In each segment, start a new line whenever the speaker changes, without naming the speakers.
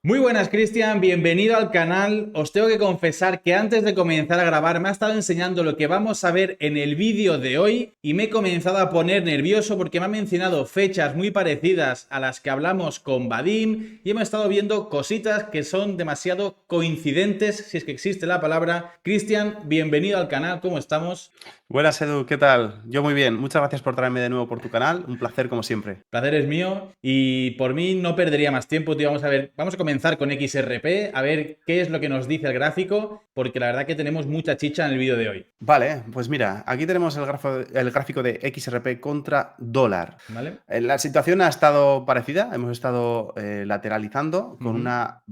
Muy buenas, Cristian, bienvenido al canal. Os tengo que confesar que antes de comenzar a grabar me ha estado enseñando lo que vamos a ver en el vídeo de hoy y me he comenzado a poner nervioso porque me ha mencionado fechas muy parecidas a las que hablamos con Vadim y hemos estado viendo cositas que son demasiado coincidentes, si es que existe la palabra. Cristian, bienvenido al canal, ¿cómo estamos?
Buenas, Edu, ¿qué tal? Yo muy bien. Muchas gracias por traerme de nuevo por tu canal. Un placer como siempre.
Placer es mío y por mí no perdería más tiempo, tío. Vamos a comenzar con XRP, a ver qué es lo que nos dice el gráfico, porque la verdad que tenemos mucha chicha en el vídeo de hoy.
Vale, pues mira, aquí tenemos el gráfico de XRP contra dólar.
¿Vale?
La situación ha estado parecida, hemos estado lateralizando con
Ujú.
una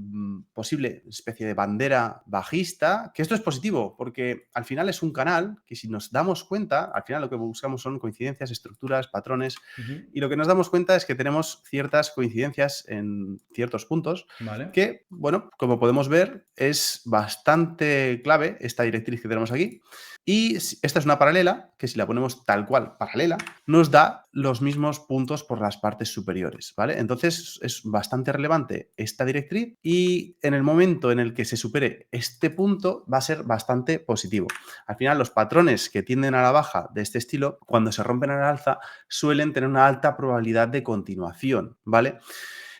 posible especie de bandera bajista, que esto es positivo, porque al final es un canal que si nos damos cuenta, al final lo que buscamos son coincidencias, estructuras, patrones,
Ujú.
y lo que nos damos cuenta es que tenemos ciertas coincidencias en ciertos puntos
Vale.
que, bueno, como podemos ver, es bastante clave esta directriz que tenemos aquí. Y esta es una paralela, que si la ponemos tal cual paralela, nos da los mismos puntos por las partes superiores, ¿vale? Entonces es bastante relevante esta directriz y en el momento en el que se supere este punto va a ser bastante positivo. Al final los patrones que tienden a la baja de este estilo, cuando se rompen al alza, suelen tener una alta probabilidad de continuación, ¿vale?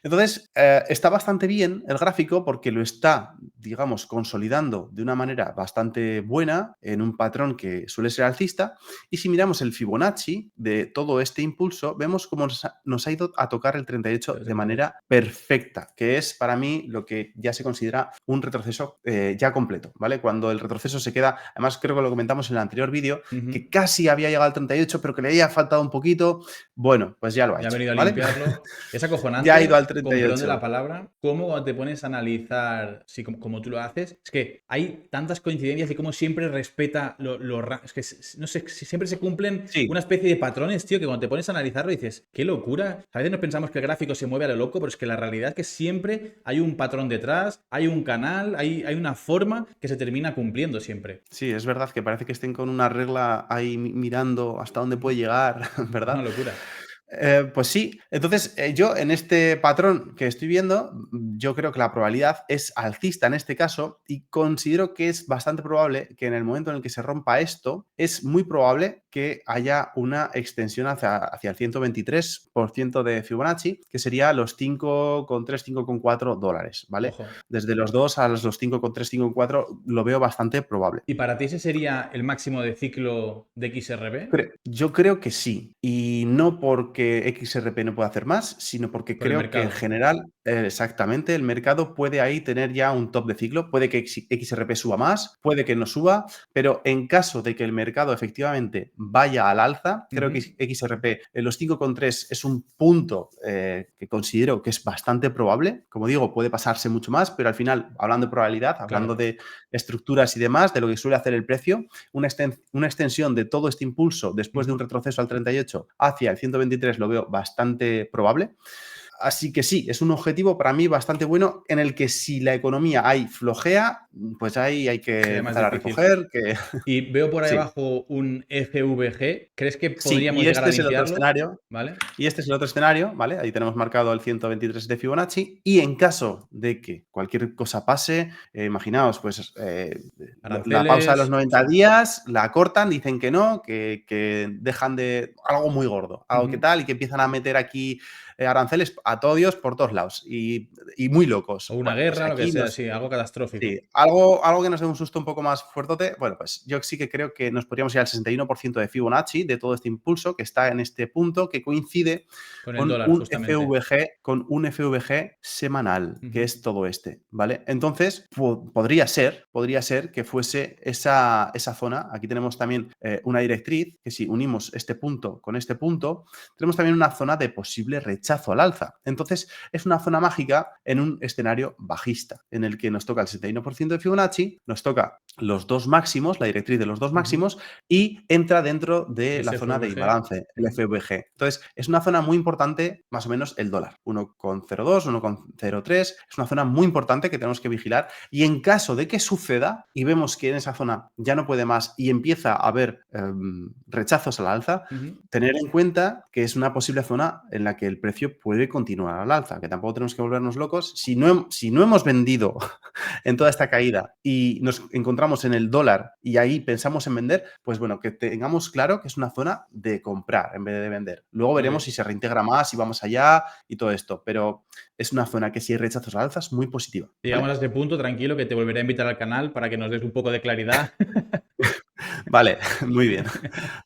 Entonces, está bastante bien el gráfico porque lo está, digamos, consolidando de una manera bastante buena en un patrón que suele ser alcista. Y si miramos el Fibonacci de todo este impulso, vemos cómo nos ha ido a tocar el 38
El
de
38.
manera perfecta, que es para mí lo que ya se considera un retroceso ya completo, ¿vale? Cuando el retroceso se queda, además creo que lo comentamos en el anterior vídeo,
Ujú.
que casi había llegado al 38, pero que le había faltado un poquito, bueno, pues ya lo ha
Ya ha
hecho,
venido a
¿vale?
limpiarlo. Es
Ya ha ido al
acojonante, con perdón de la
38.
palabra, cómo cuando te pones a analizar, sí, como tú lo haces, es que hay tantas coincidencias y cómo siempre respeta es que no sé, si siempre se cumplen
Sí,
una especie de patrones, tío, que cuando te pones a analizarlo dices, qué locura. A veces nos pensamos que el gráfico se mueve a lo loco, pero es que la realidad es que siempre hay un patrón detrás, hay un canal, hay una forma que se termina cumpliendo siempre.
sí, es verdad que parece que estén con una regla ahí mirando hasta dónde puede
Ujú.
llegar,
Es una
¿verdad?
locura.
Pues sí, entonces yo en este patrón que estoy viendo, yo creo que la probabilidad es alcista en este caso y considero que es bastante probable que en el momento en el que se rompa esto, es muy probable que haya una extensión hacia el 123% de Fibonacci, que sería los 5,3, 5,4 dólares, ¿vale?
Ojo.
Desde los 2 a los 5,3, 5,4 lo veo bastante probable.
¿Y para ti ese sería el máximo de ciclo de XRB?
Yo creo que sí, y no porque XRP no pueda hacer más, sino porque
Por el
creo que en
mercado.
general, exactamente, el mercado puede ahí tener ya un top de ciclo, puede que XRP suba más, puede que no suba, pero en caso de que el mercado efectivamente vaya al alza, creo que
Ujú.
XRP en los 5,3 es un punto que considero que es bastante probable, como digo, puede pasarse mucho más, pero al final, hablando de probabilidad, hablando
Claro.
de estructuras y demás, de lo que suele hacer el precio, una extensión de todo este impulso después de un
Ujú.
retroceso al 38 hacia el 123 lo veo bastante probable. Así que sí, es un objetivo para mí bastante bueno en el que si la economía ahí flojea, pues ahí hay que
Sería más
empezar a
difícil.
recoger, que
Y veo por ahí
sí,
abajo un FVG. ¿Crees que
sí,
podríamos
y
llegar a
este es el otro
limpiarlo?
escenario.
¿Vale?
Y este es el otro escenario, ¿vale? Ahí tenemos marcado el 123 de Fibonacci. Y en caso de que cualquier cosa pase, imaginaos, pues la pausa de los
Aranceles.
90
Sí.
días, la cortan, dicen que no, que dejan de algo muy gordo, algo que
Ujú.
tal, y que empiezan a meter aquí aranceles a todo Dios por todos lados y muy
O
locos.
una
Bueno, pues
guerra, lo que
aquí
sea,
nos,
sí, algo catastrófico.
sí, algo que nos dé un susto un poco más fuertote. Bueno, pues yo sí que creo que nos podríamos ir al 61% de Fibonacci de todo este impulso que está en este punto que coincide
Con el dólar, justamente.
Con un FVG semanal, que
Ujú.
es todo este, ¿vale? Entonces, podría ser que fuese esa zona. Aquí tenemos también una directriz, que si unimos este punto con este punto, tenemos también una zona de posible rechazo al alza. Entonces, es una zona mágica en un escenario bajista, en el que nos toca el 61% de Fibonacci, nos toca los dos máximos, la directriz de los dos
Ujú.
máximos, y entra dentro de la zona de
SFVG.
imbalance, el FVG. Entonces, es una zona muy importante, más o menos el dólar, 1,02, 1,03, es una zona muy importante que tenemos que vigilar, y en caso de que suceda y vemos que en esa zona ya no puede más y empieza a haber rechazos al alza,
Ujú.
tener en cuenta que es una posible zona en la que el precio puede continuar al alza, que tampoco tenemos que volvernos locos. Si no hemos vendido en toda esta caída y nos encontramos en el dólar y ahí pensamos en vender, pues bueno, que tengamos claro que es una zona de comprar en vez de vender. Luego veremos
Vale.
si se reintegra más, si vamos allá y todo esto, pero es una zona que si hay rechazos al alza es muy positiva.
Llegamos
¿Vale?
a este punto, tranquilo, que te volveré a invitar al canal para que nos des un poco de claridad.
Vale, muy bien.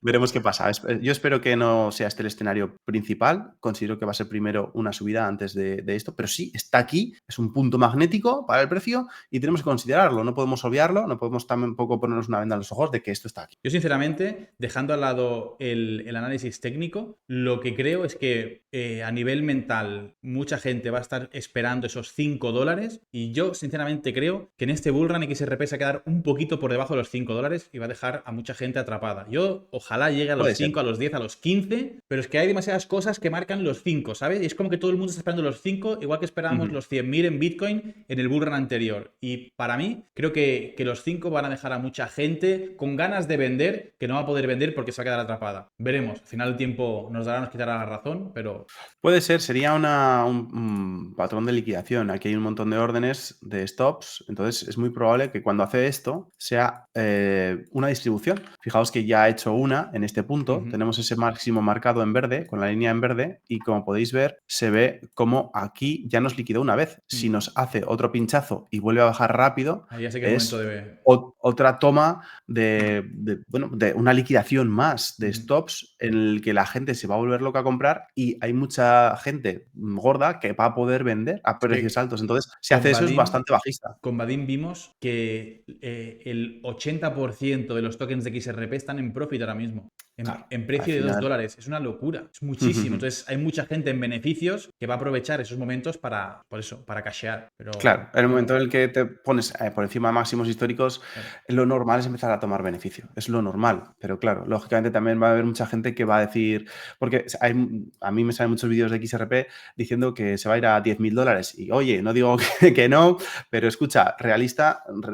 Veremos qué pasa. Yo espero que no sea este el escenario principal. Considero que va a ser primero una subida antes de esto, pero sí, está aquí, es un punto magnético para el precio y tenemos que considerarlo. No podemos obviarlo, no podemos tampoco ponernos una venda en los ojos de que esto está aquí.
Yo, sinceramente, dejando al lado el análisis técnico, lo que creo es que a nivel mental mucha gente va a estar esperando esos $5 y yo, sinceramente, creo que en este bullrun XRP se va a quedar un poquito por debajo de los $5 y va a dejar a mucha gente atrapada. Yo ojalá llegue a los
Puede ser.
5, a los 10, a los 15, pero es que hay demasiadas cosas que marcan los 5, ¿sabes? Y es como que todo el mundo está esperando los 5, igual que esperábamos los 100.000 en Bitcoin en el bullrun anterior. Y para mí, creo que los 5 van a dejar a mucha gente con ganas de vender, que no va a poder vender porque se va a quedar atrapada. Veremos. Al final el tiempo nos dará, nos quitará la razón, pero...
Puede ser, sería un patrón de liquidación. Aquí hay un montón de órdenes de stops, entonces es muy probable que cuando hace esto sea una distribución. Fijaos que ya ha hecho una en este punto, tenemos ese máximo marcado en verde, con la línea en verde, y como podéis ver, se ve como aquí ya nos liquidó una vez. Si nos hace otro pinchazo y vuelve a bajar rápido,
Ahí ya sé que es momento
es
de...
otra toma de una liquidación más de stops en el que la gente se va a volver loca a comprar y hay mucha gente gorda que va a poder vender a precios altos. Entonces, si hace eso es bastante bajista.
Con Vadim vimos que el 80% de los tokens de XRP están en profit ahora mismo.
Claro,
En
al
precio de
final.
$2. Es una locura. Es muchísimo. Entonces, hay mucha gente en beneficios que va a aprovechar esos momentos para, por eso, para cashear. Pero,
Claro, en el momento en el que te pones por encima de máximos históricos, lo normal es empezar a tomar beneficio. Es lo normal. Pero claro, lógicamente también va a haber mucha gente que va a decir, porque a mí me salen muchos vídeos de XRP diciendo que se va a ir a $10.000. Y oye, no digo que no, pero escucha,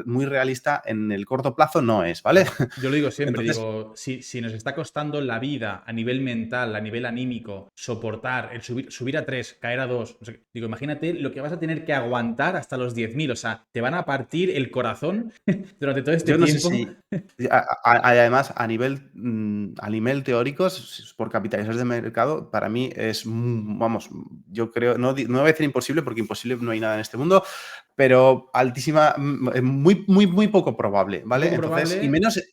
muy realista en el corto plazo no es, ¿vale?
yo lo digo siempre,
Entonces,
digo, si nos está costando la vida a nivel mental, a nivel anímico, soportar el subir a 3, caer a 2, o sea, digo, imagínate lo que vas a tener que aguantar hasta los 10.000, o sea, te van a partir el corazón durante todo este
yo no sé
tiempo.
si, además, a nivel teórico, por capitalización de mercado, para mí es, vamos, yo creo, no voy a decir imposible, porque imposible no hay nada en este mundo, pero altísima, muy poco probable, ¿vale?
Poco
Entonces,
probable.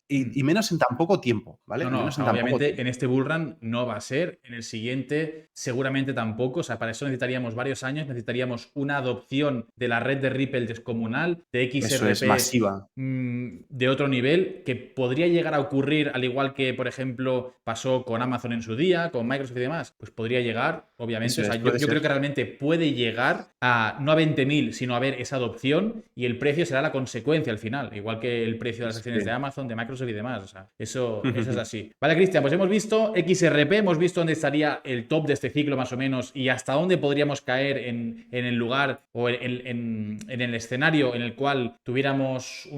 y menos en tan poco tiempo, ¿vale?
No,
Y
no, o
menos en
sea,
tan poco
obviamente
tiempo.
en este bullrun no va a ser, en el siguiente seguramente tampoco, o sea, para eso necesitaríamos varios años, necesitaríamos una adopción de la red de Ripple descomunal, de
Eso es
XRP
masiva.
de otro nivel, que podría llegar a ocurrir al igual que, por ejemplo, pasó con Amazon en su día, con Microsoft y demás, pues podría llegar, obviamente, o
Eso
sea,
es,
yo,
puede
yo
ser.
creo que realmente puede llegar a, no a 20.000, sino a ver esa adopción y el precio será la consecuencia al final, igual que el precio de las acciones de
Sí.
Amazon, de Microsoft y demás, o sea, eso es así. Vale, Cristian, pues hemos visto XRP, hemos visto dónde estaría el top de este ciclo más o menos y hasta dónde podríamos caer en el lugar o en el escenario en el cual tuviéramos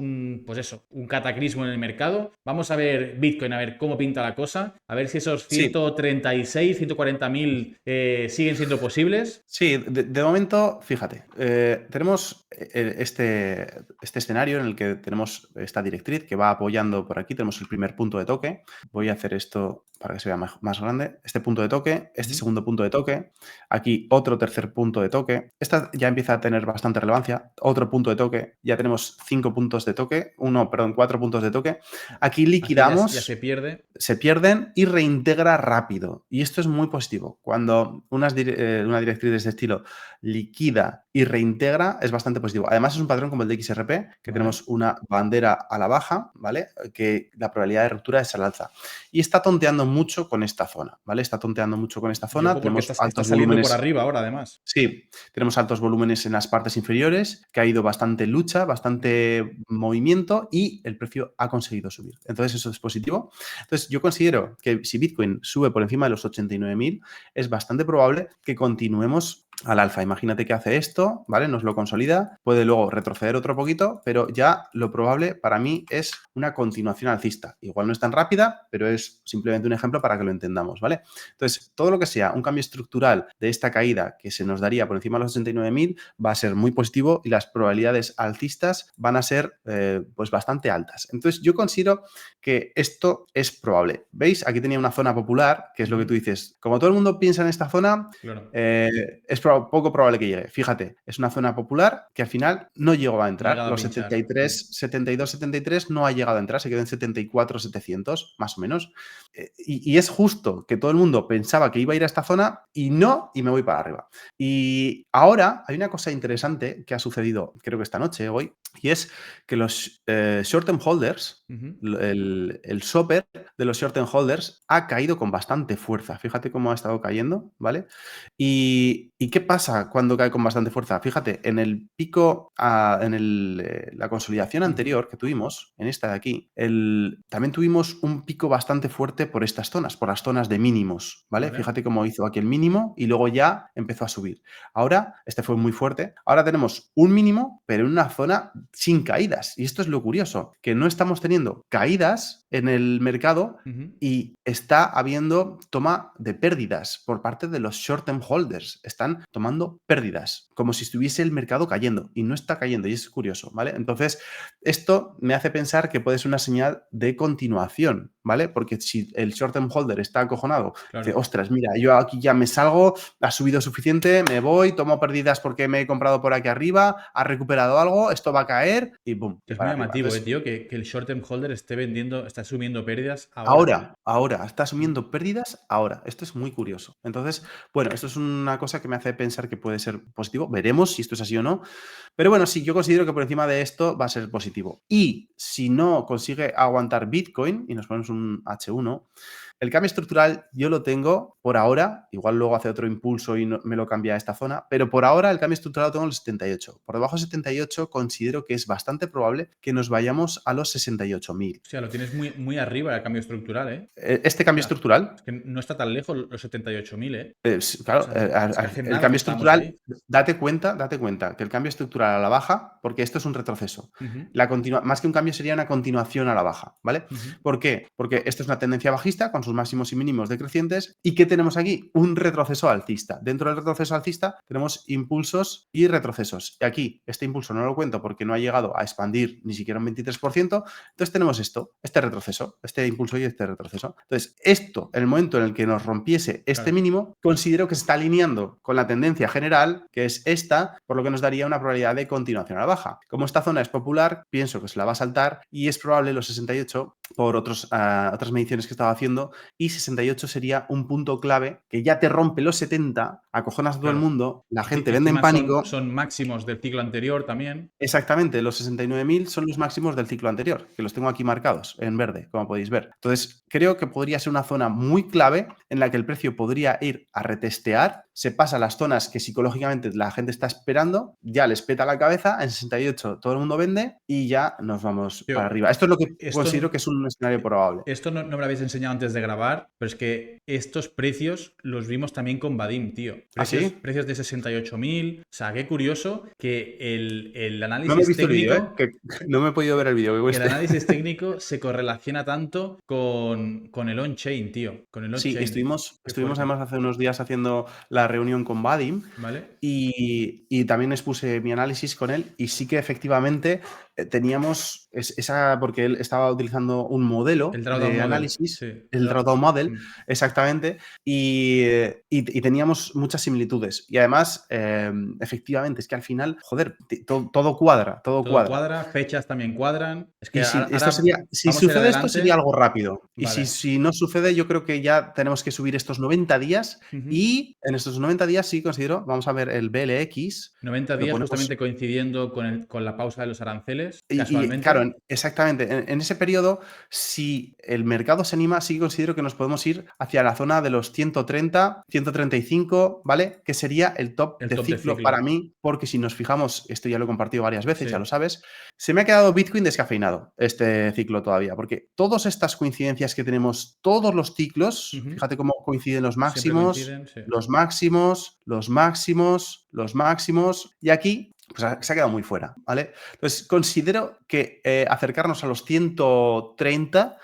pues eso, un cataclismo en el mercado. Vamos a ver Bitcoin, a ver cómo pinta la cosa, a ver si esos
Sí,
136, 140.000 siguen siendo posibles.
sí, de momento, fíjate, tenemos este escenario en el que tenemos esta directriz que va apoyando por aquí, tenemos el primer punto de toque, voy a hacer esto para que se vea más grande, este punto de toque, este segundo punto de toque, aquí otro tercer punto de toque, esta ya empieza a tener bastante relevancia, otro punto de toque, ya tenemos 5 puntos de toque, 4 puntos de toque, aquí
Aquí ya
liquidamos,
se pierde.
se pierden y reintegra rápido. Y esto es muy positivo. Cuando una directriz de este estilo liquida y reintegra, es bastante bastante positivo. Además, es un patrón como el de XRP, que tenemos una bandera a la baja, ¿vale? Que la probabilidad de ruptura es al alza. Y está tonteando mucho con esta zona, ¿vale? Está tonteando mucho con esta zona.
Yo, porque
Tenemos
está
altos
saliendo por
volúmenes.
arriba ahora, además.
Sí, tenemos altos volúmenes en las partes inferiores, que ha ido bastante lucha, bastante movimiento y el precio ha conseguido subir. Entonces, eso es positivo. Entonces, yo considero que si Bitcoin sube por encima de los 89.000, es bastante probable que continuemos al alza. Imagínate que hace esto, ¿vale? Nos lo consolida, puede luego retroceder otro poquito, pero ya lo probable para mí es una continuación alcista. Igual no es tan rápida, pero es simplemente un ejemplo para que lo entendamos, ¿vale? Entonces, todo lo que sea un cambio estructural de esta caída que se nos daría por encima de los 89.000 va a ser muy positivo y las probabilidades alcistas van a ser pues bastante altas. Entonces, yo considero que esto es probable. ¿Veis? Aquí tenía una zona popular, que es lo que tú dices. Como todo el mundo piensa en esta zona,
Claro.
es poco probable que llegue. Fíjate, es una zona popular que al final no llegó a entrar.
llegado a
Los
pinchar.
73, 72, 73 no ha llegado a entrar, se quedó en 74, 700, más o menos. Y es justo que todo el mundo pensaba que iba a ir a esta zona y no, y me voy para arriba. Y ahora hay una cosa interesante que ha sucedido, creo que esta noche, hoy, y es que los short-term holders, el shopper de los short-term holders ha caído con bastante fuerza. Fíjate cómo ha estado cayendo, ¿vale? ¿Y qué pasa cuando cae con bastante fuerza? Fíjate, en el pico, la consolidación anterior que tuvimos, en esta de aquí, también tuvimos un pico bastante fuerte por estas zonas, por las zonas de mínimos, ¿vale? Fíjate cómo hizo aquí el mínimo y luego ya empezó a subir. Ahora, este fue muy fuerte, ahora tenemos un mínimo, pero en una zona sin caídas. Y esto es lo curioso, que no estamos teniendo caídas en el mercado y está habiendo toma de pérdidas por parte de los short-term holders. Están tomando pérdidas, como si estuviese el mercado cayendo y no está cayendo y es curioso, ¿vale? Entonces, esto me hace pensar que puede ser una señal de continuación, ¿vale? Porque si el short-term holder está acojonado, dice, ostras, mira, yo aquí ya me salgo, ha subido suficiente, me voy, tomo pérdidas porque me he comprado por aquí arriba, ha recuperado algo, esto va a caer y boom.
Es muy llamativo, tío, que el short-term holder esté vendiendo, está asumiendo pérdidas
Ahora, está asumiendo pérdidas ahora. Esto es muy curioso. Entonces, bueno, esto es una cosa que me hace pensar que puede ser positivo. Veremos si esto es así o no. Pero bueno, sí, yo considero que por encima de esto va a ser positivo. Y si no consigue aguantar Bitcoin, y nos ponemos un H1, el cambio estructural yo lo tengo por ahora, igual luego hace otro impulso y me lo cambia a esta zona, pero por ahora el cambio estructural lo tengo en los 78. Por debajo de 78 considero que es bastante probable que nos vayamos a los 68.000.
O sea, lo tienes muy, muy arriba el cambio estructural, ¿eh?
Este cambio estructural...
Es que no está tan lejos los 78.000, ¿eh?
Claro,
O sea, es que hace
el
nada
cambio
que estamos
estructural,
ahí.
date cuenta que el cambio estructural a la baja, porque esto es un retroceso, más que un cambio sería una continuación a la baja, ¿vale? ¿Por qué? Porque esto es una tendencia bajista con sus máximos y mínimos decrecientes. ¿Y qué tenemos aquí? Un retroceso alcista. Dentro del retroceso alcista tenemos impulsos y retrocesos. Y aquí, este impulso no lo cuento porque no ha llegado a expandir ni siquiera un 23%. Entonces tenemos este retroceso, este impulso y este retroceso. Entonces, esto, en el momento en el que nos rompiese este mínimo, considero que se está alineando con la tendencia general, que es esta, por lo que nos daría una probabilidad de continuación a la baja. Como esta zona es popular, pienso que se la va a saltar y es probable los 68 por otras mediciones que estaba haciendo, y 68 sería un punto clave que ya te rompe los 70, acojonas a todo el mundo, la gente vende en pánico.
Son máximos del ciclo anterior también.
Exactamente, los 69.000 son los máximos del ciclo anterior, que los tengo aquí marcados en verde, como podéis ver. Entonces, creo que podría ser una zona muy clave en la que el precio podría ir a retestear, se pasa a las zonas que psicológicamente la gente está esperando, ya les peta la cabeza, en 68 todo el mundo vende y ya nos vamos para arriba. Esto es lo que considero que es un escenario probable.
Esto no me lo habéis enseñado antes de grabar, pero es que estos precios los vimos también con Vadim, tío. Precios de 68.000. O sea, qué curioso que el análisis
no me he visto
técnico...
el vídeo, que no me he podido ver el vídeo.
Que el análisis técnico se correlaciona tanto con el on-chain, tío. Con el on-chain.
Sí, estuvimos además hace unos días haciendo la reunión con Vadim,
¿vale?
Y también expuse mi análisis con él y sí que efectivamente teníamos esa, porque él estaba utilizando un modelo
El
de
Drawdown Model.
análisis,
Sí.
el Drawdown Model, exactamente, y teníamos muchas similitudes. Y además, efectivamente, es que al final, joder, todo cuadra, todo
Todo
cuadra.
cuadra, fechas también cuadran. Es que
Y si,
ahora
si
vamos a ir
sucede esto, sería
adelante.
algo rápido. Y
Vale.
si no sucede, yo creo que ya tenemos que subir estos 90 días.
Ujú.
Y en estos 90 días sí considero, vamos a ver el BLX.
90
Lo
días
ponemos.
justamente coincidiendo con la pausa de los aranceles,
Y,
casualmente.
claro, exactamente. En ese periodo, si el mercado se anima, sí considero que nos podemos ir hacia la zona de los 130, 135, ¿vale? Que sería el top
El
de
top de
ciclo
ciclo.
para mí, porque si nos fijamos, esto ya lo he compartido varias veces,
Sí.
ya lo sabes, se me ha quedado Bitcoin descafeinado este ciclo todavía, porque todas estas coincidencias que tenemos, todos los ciclos, fíjate cómo coinciden los
Siempre
máximos,
coinciden, sí.
los máximos, los máximos, los máximos, y aquí pues se ha quedado muy fuera, ¿vale? Entonces, considero que acercarnos a los 130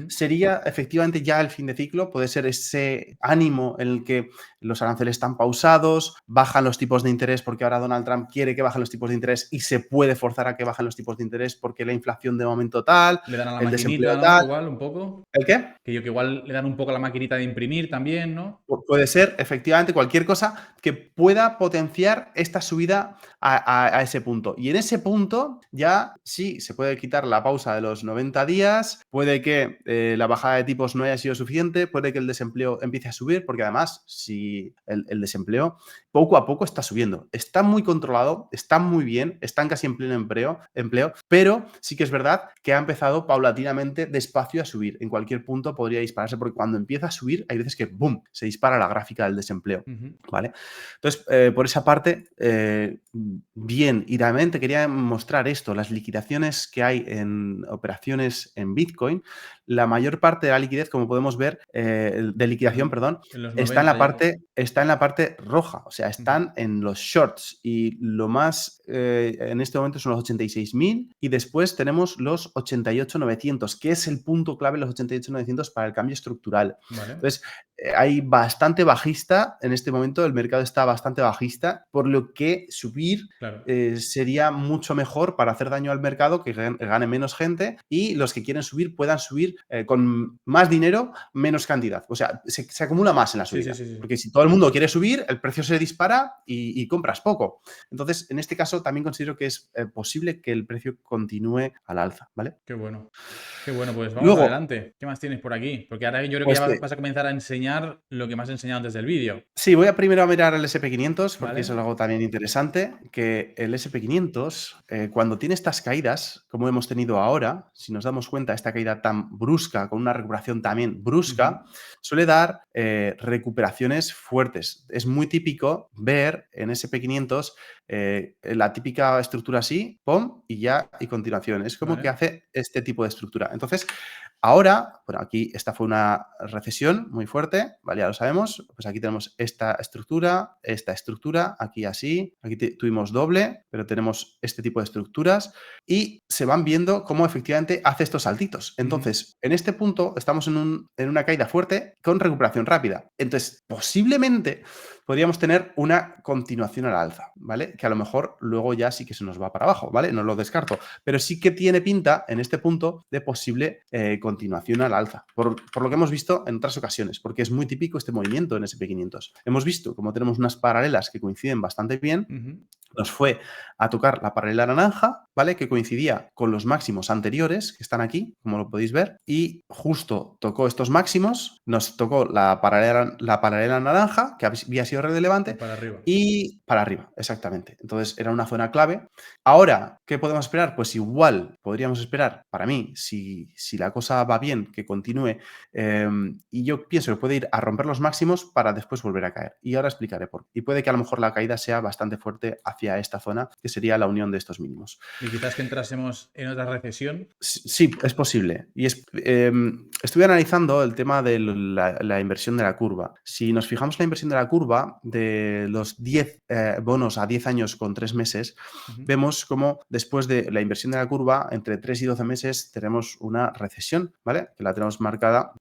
sería efectivamente ya el fin de ciclo, puede ser ese ánimo en el que los aranceles están pausados, bajan los tipos de interés porque ahora Donald Trump quiere que bajen los tipos de interés y se puede forzar a que bajen los tipos de interés porque la inflación de momento tal,
Le dan a la
el desempleo
maquinita, ¿no?
tal.
Igual, un poco.
¿El qué?
Que igual le dan un poco a la maquinita de imprimir también, ¿no?
Puede ser, efectivamente, cualquier cosa que pueda potenciar esta subida a ese punto. Y en ese punto ya sí se puede quitar la pausa de los 90 días, puede que la bajada de tipos no haya sido suficiente, puede que el desempleo empiece a subir, porque además, si el desempleo poco a poco está subiendo, está muy controlado, está muy bien, están casi en pleno empleo, pero sí que es verdad que ha empezado paulatinamente despacio a subir. En cualquier punto podría dispararse, porque cuando empieza a subir hay veces que ¡boom!, se dispara la gráfica del desempleo, ¿vale? Entonces, por esa parte, bien. Y también te quería mostrar esto, las liquidaciones que hay en operaciones en Bitcoin. La mayor parte de la liquidez, como podemos ver, de liquidación, perdón, está en la parte roja, o sea, están en los shorts, y lo más en este momento son los 86.000 y después tenemos los 88.900, que es el punto clave, los 88.900 para el cambio estructural.
Vale.
Entonces, hay bastante bajista en este momento, el mercado está bastante bajista, por lo que subir sería mucho mejor para hacer daño al mercado, que gane menos gente y los que quieren subir puedan subir con más dinero, menos cantidad. O sea, se acumula más en la subida.
Sí.
Porque si todo el mundo quiere subir, el precio se dispara y compras poco. Entonces, en este caso, también considero que es posible que el precio continúe al alza, ¿vale?
Qué bueno. Qué bueno, pues vamos
Luego,
adelante. ¿Qué más tienes por aquí? Porque ahora yo creo que
pues
ya vas a comenzar a enseñar lo que me has enseñado antes del vídeo.
sí, voy a primero a mirar el SP500 porque
¿Vale?
eso es algo también interesante, que el SP500, cuando tiene estas caídas, como hemos tenido ahora, si nos damos cuenta, esta caída tan brusca, con una recuperación también brusca, suele dar recuperaciones fuertes. Es muy típico ver en SP500 la típica estructura así, pum, y continuación. Es como que hace este tipo de estructura. Entonces, ahora, bueno, aquí esta fue una recesión muy fuerte, ¿vale? Ya lo sabemos. Pues aquí tenemos esta estructura, aquí así, aquí tuvimos doble, pero tenemos este tipo de estructuras y se van viendo cómo efectivamente hace estos saltitos. Entonces, en este punto estamos en una caída fuerte con recuperación rápida. Entonces, posiblemente podríamos tener una continuación al alza, ¿vale? Que a lo mejor luego ya sí que se nos va para abajo, ¿vale? No lo descarto, pero sí que tiene pinta en este punto de posible continuación al alza, por lo que hemos visto en otras ocasiones, porque es muy típico este movimiento en SP500. Hemos visto como tenemos unas paralelas que coinciden bastante bien. Nos fue a tocar la paralela naranja, ¿vale? Que coincidía con los máximos anteriores, que están aquí, como lo podéis ver, y justo tocó estos máximos, nos tocó la paralela naranja, que había sido relevante, y para arriba, exactamente. Entonces era una zona clave. Ahora, ¿qué podemos esperar? Pues igual podríamos esperar, para mí, si la cosa va bien, que continúe, y yo pienso que puede ir a romper los máximos para después volver a caer. Y ahora explicaré por qué. Y puede que a lo mejor la caída sea bastante fuerte hacia esta zona, que sería la unión de estos mínimos.
Y quizás que entrásemos en otra recesión.
Sí, es posible. Y estuve analizando el tema de la inversión de la curva. Si nos fijamos en la inversión de la curva de los 10 bonos a 10 años con 3 meses, vemos como después de la inversión de la curva, entre 3 y 12 meses tenemos una recesión, ¿vale? Que la tenemos marcada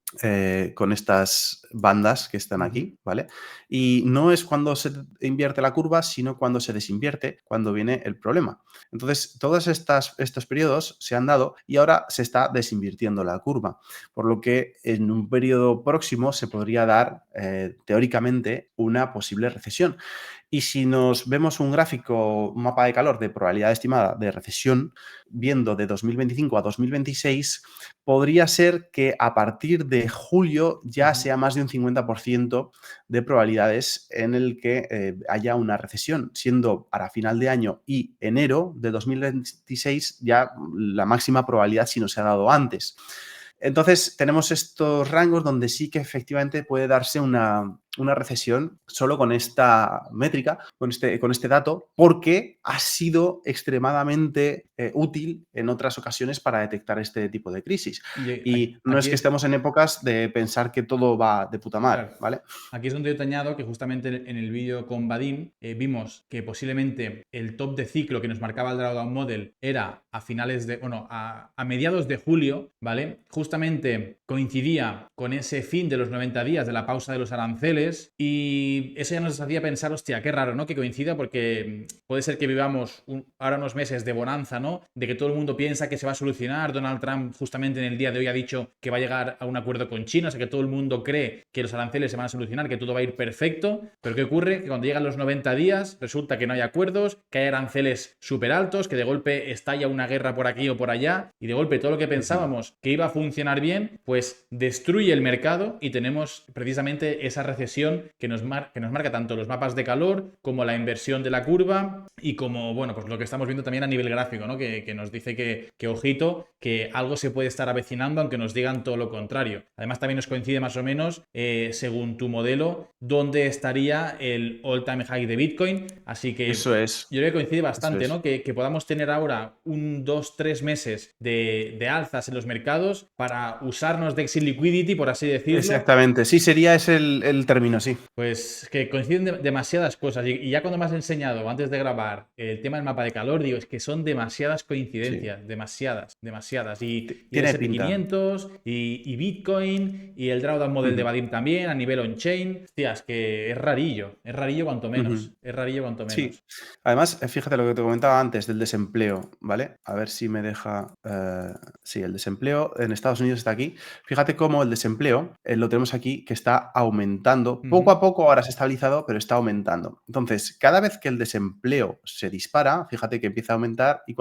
con estas bandas que están aquí, ¿vale? Y no es cuando se invierte la curva, sino cuando se desinvierte, cuando viene el problema. Entonces, todos estos periodos se han dado y ahora se está desinvirtiendo la curva, por lo que en un periodo próximo se podría dar, teóricamente, una posible recesión. Y si nos vemos un gráfico, un mapa de calor de probabilidad estimada de recesión, viendo de 2025 a 2026, podría ser que a partir de julio ya sea más de un 50% de probabilidades en el que haya una recesión, siendo para final de año y enero de 2026 ya la máxima probabilidad si no se ha dado antes. Entonces, tenemos estos rangos donde sí que efectivamente puede darse una recesión solo con esta métrica, con este dato, porque ha sido extremadamente útil en otras ocasiones para detectar este tipo de crisis. Y no es
aquí
que estemos en épocas de pensar que todo va de puta madre,
claro.
¿vale?
Aquí es donde yo te añado que justamente en el vídeo con Vadim vimos que posiblemente el top de ciclo que nos marcaba el Drawdown Model era a finales de, bueno, a mediados de julio, ¿vale? Justamente coincidía con ese fin de los 90 días de la pausa de los aranceles y eso ya nos hacía pensar, hostia, qué raro, ¿no? Que coincida porque puede ser que vivamos ahora unos meses de bonanza, ¿no? De que todo el mundo piensa que se va a solucionar. Donald Trump justamente en el día de hoy ha dicho que va a llegar a un acuerdo con China, o sea que todo el mundo cree que los aranceles se van a solucionar, que todo va a ir perfecto, pero ¿qué ocurre? Que cuando llegan los 90 días resulta que no hay acuerdos, que hay aranceles súper altos, que de golpe estalla una guerra por aquí o por allá y de golpe todo lo que pensábamos que iba a funcionar bien, pues destruye el mercado y tenemos precisamente esa recesión que nos marca tanto los mapas de calor como la inversión de la curva y como, bueno, pues lo que estamos viendo también a nivel gráfico, ¿no? Que nos dice que ojito, que algo se puede estar avecinando aunque nos digan todo lo contrario. Además también nos coincide más o menos según tu modelo, dónde estaría el all-time high de Bitcoin. Así que
Eso es.
yo creo que coincide
Eso
bastante,
es.
¿no? Que podamos tener ahora 2, 3 meses de alzas en los mercados para usarnos de exit liquidity, por así decirlo.
Exactamente. Sí, sería ese el término, sí.
Pues que coinciden demasiadas cosas. Y ya cuando me has enseñado antes de grabar el tema del mapa de calor, digo, es que son demasiadas
Sí.
coincidencias, demasiadas. Y el
Tiene pinta.
SP500, y Bitcoin, y el Drawdown Model de
Ujú.
Vadim también, a nivel on-chain. Hostias, que es rarillo cuanto menos.
Ujú.
Es rarillo cuanto
Sí.
menos.
Además, fíjate lo que te comentaba antes del desempleo, ¿vale? A ver si me deja. Sí, el desempleo en Estados Unidos está aquí. Fíjate cómo el desempleo lo tenemos aquí que está aumentando. Poco a poco, ahora se ha estabilizado, pero está aumentando. Entonces, cada vez que el desempleo se dispara, fíjate que empieza a aumentar y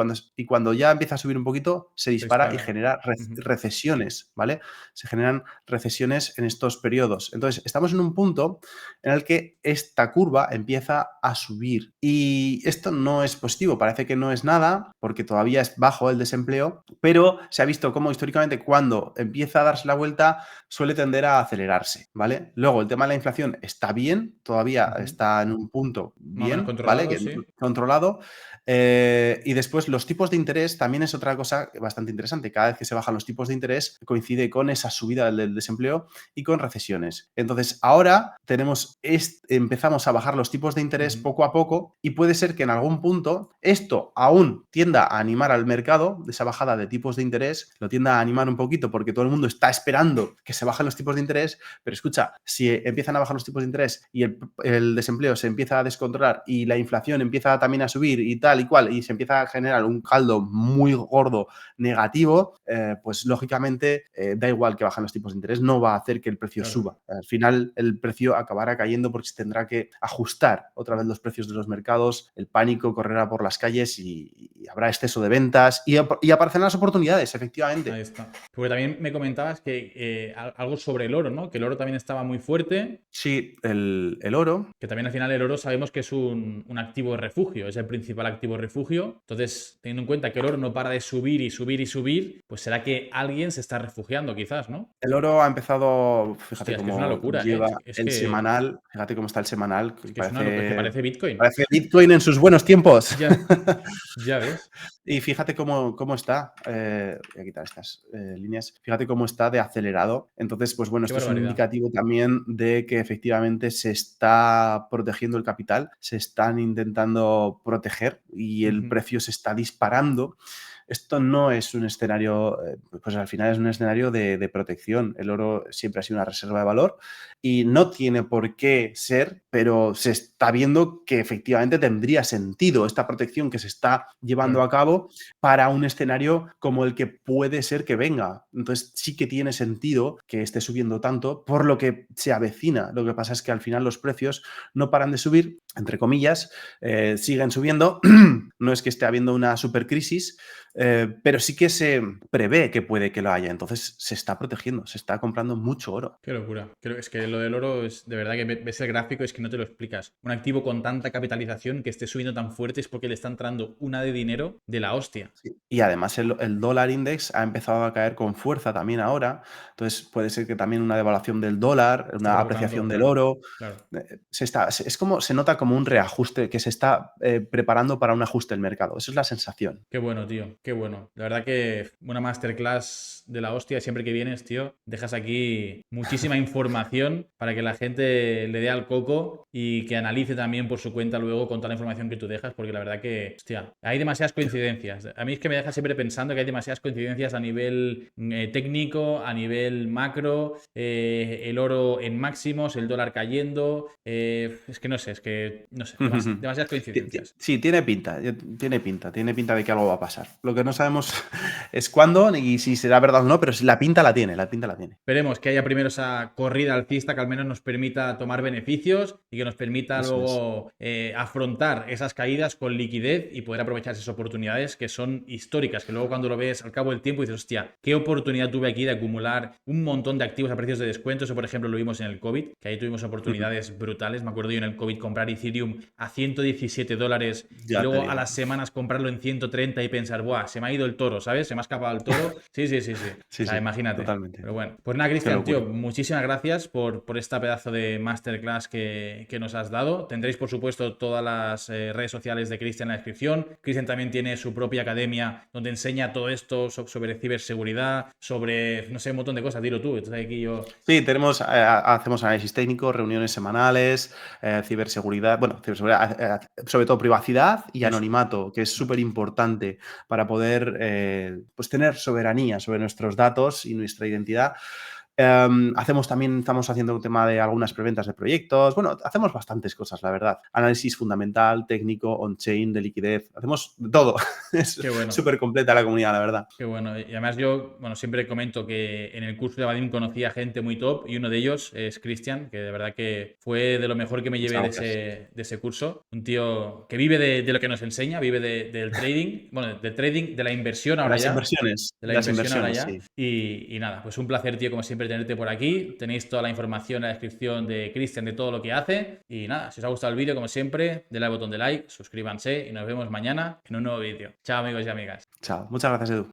cuando ya empieza a subir un poquito, se dispara y genera recesiones, ¿vale? Se generan recesiones en estos periodos. Entonces, estamos en un punto en el que esta curva empieza a subir. Y esto no es positivo, parece que no es nada, porque todavía es bajo el desempleo, pero se ha visto cómo históricamente cuando empieza a darse la vuelta suele tender a acelerarse, ¿vale? Luego, el tema de la inflación está bien, todavía está en un punto
Más o menos
bien, ¿vale?
controlado, sí.
Controlado. Y después los tipos de interés también es otra cosa bastante interesante. Cada vez que se bajan los tipos de interés coincide con esa subida del desempleo y con recesiones. Entonces, ahora empezamos a bajar los tipos de interés poco a poco y puede ser que en algún punto esto aún tienda a animar al mercado, de esa bajada de tipos de interés, lo tienda a animar un poquito porque todo el mundo está esperando que se bajen los tipos de interés, pero escucha, si empiezan a bajar los tipos de interés y el desempleo se empieza a descontrolar y la inflación empieza también a subir y tal y cual, y se empieza a generar un caldo muy gordo negativo, pues lógicamente da igual que bajen los tipos de interés, no va a hacer que el precio suba. Al final el precio acabará cayendo porque se tendrá que ajustar otra vez los precios de los mercados, el pánico correrá por las calles y habrá exceso de ventas y aparecerán las oportunidades, efectivamente.
Ahí está. Porque también me comentabas que algo sobre el oro, ¿no? Que el oro también estaba muy fuerte.
Sí, el oro.
Que también al final el oro sabemos que es un activo de refugio, es el principal activo de refugio. Entonces, teniendo en cuenta que el oro no para de subir y subir y subir, pues será que alguien se está refugiando quizás, ¿no?
El oro ha empezado, fíjate
Hostia, es que es una
cómo
locura, ¿eh?
lleva el semanal, fíjate cómo está el semanal,
Es que es una locura, es que parece Bitcoin.
parece Bitcoin en sus buenos tiempos.
Ya ves.
Y fíjate cómo está, voy a quitar estas líneas, fíjate cómo está de acelerado. Entonces, pues bueno,
Qué
esto es un
barbaridad.
indicativo también de de que efectivamente se está protegiendo el capital, se están intentando proteger y el precio se está disparando. Esto no es un escenario, pues al final es un escenario de protección. El oro siempre ha sido una reserva de valor y no tiene por qué ser, pero se está viendo que efectivamente tendría sentido esta protección que se está llevando a cabo para un escenario como el que puede ser que venga. Entonces sí que tiene sentido que esté subiendo tanto por lo que se avecina. Lo que pasa es que al final los precios no paran de subir, entre comillas, siguen subiendo. No es que esté habiendo una supercrisis, pero sí que se prevé que puede que lo haya. Entonces se está protegiendo, se está comprando mucho oro.
Qué locura. Creo es que lo del oro es de verdad que ves el gráfico, es que no te lo explicas. Un activo con tanta capitalización que esté subiendo tan fuerte es porque le está entrando una de dinero de la hostia.
Sí. Y además el dólar index ha empezado a caer con fuerza también ahora. Entonces puede ser que también una devaluación del dólar,
Está
una
provocando,
apreciación del
claro.
oro.
Claro.
Es como, se nota como un reajuste que se está preparando para un ajuste del mercado. Esa es la sensación.
Qué bueno, tío. Qué bueno. La verdad que una masterclass de la hostia. Siempre que vienes, tío, dejas aquí muchísima información para que la gente le dé al coco y que analice también por su cuenta luego con toda la información que tú dejas, porque la verdad que, hostia, hay demasiadas coincidencias. A mí es que me deja siempre pensando que hay demasiadas coincidencias a nivel técnico, a nivel macro, el oro en máximos, el dólar cayendo. Es que no sé, demasiadas coincidencias.
Sí, tiene pinta de que algo va a pasar. Lo que no sabemos es cuándo y si será verdad o no, pero si la pinta la tiene, la pinta la tiene.
Esperemos que haya primero esa corrida alcista que al menos nos permita tomar beneficios y que nos permita
Eso es.
luego afrontar esas caídas con liquidez y poder aprovechar esas oportunidades que son históricas, que luego cuando lo ves al cabo del tiempo dices, hostia, qué oportunidad tuve aquí de acumular un montón de activos a precios de descuento. Eso, por ejemplo, lo vimos en el COVID, que ahí tuvimos oportunidades brutales. Me acuerdo yo en el COVID comprar Ethereum a $117 y
Ya te
luego a
digo.
las semanas comprarlo en 130 y pensar, buah, se me ha ido el toro, ¿sabes? Se me ha escapado el toro. Sí, sí, sí, sí.
Sí,
O sea,
sí,
imagínate.
totalmente.
Pero bueno, pues nada,
Qué
Cristian, tío,
locura.
muchísimas gracias por esta pedazo de masterclass que nos has dado. Tendréis, por supuesto, todas las redes sociales de Cristian en la descripción. Cristian también tiene su propia academia donde enseña todo esto sobre ciberseguridad, sobre, no sé, un montón de cosas. Dilo tú, estás aquí yo.
Sí, hacemos análisis técnico, reuniones semanales, ciberseguridad, bueno, ciberseguridad, sobre todo privacidad y
Eso.
anonimato, que es súper importante para poder pues tener soberanía sobre nuestros datos y nuestra identidad. Estamos haciendo un tema de algunas preventas de proyectos. Bueno, hacemos bastantes cosas, la verdad. Análisis fundamental, técnico, on-chain, de liquidez. Hacemos de todo. Es
Qué bueno.
súper completa la comunidad, la verdad.
Qué bueno. Y además yo, bueno, siempre comento que en el curso de Vadim conocí a gente muy top y uno de ellos es Cristian, que de verdad que fue de lo mejor que me llevé
Muchas gracias.
de ese curso. Un tío que vive de lo que nos enseña, vive del trading, bueno, del trading, de la inversión ahora ya, de la
Las
inversión ahora
inversiones,
ya.
sí.
Y nada, pues un placer, tío, como siempre, tenerte por aquí. Tenéis toda la información en la descripción de Cristian, de todo lo que hace. Y nada, si os ha gustado el vídeo, como siempre, denle al botón de like, suscríbanse y nos vemos mañana en un nuevo vídeo. Chao, amigos y amigas.
Chao. Muchas gracias, Edu.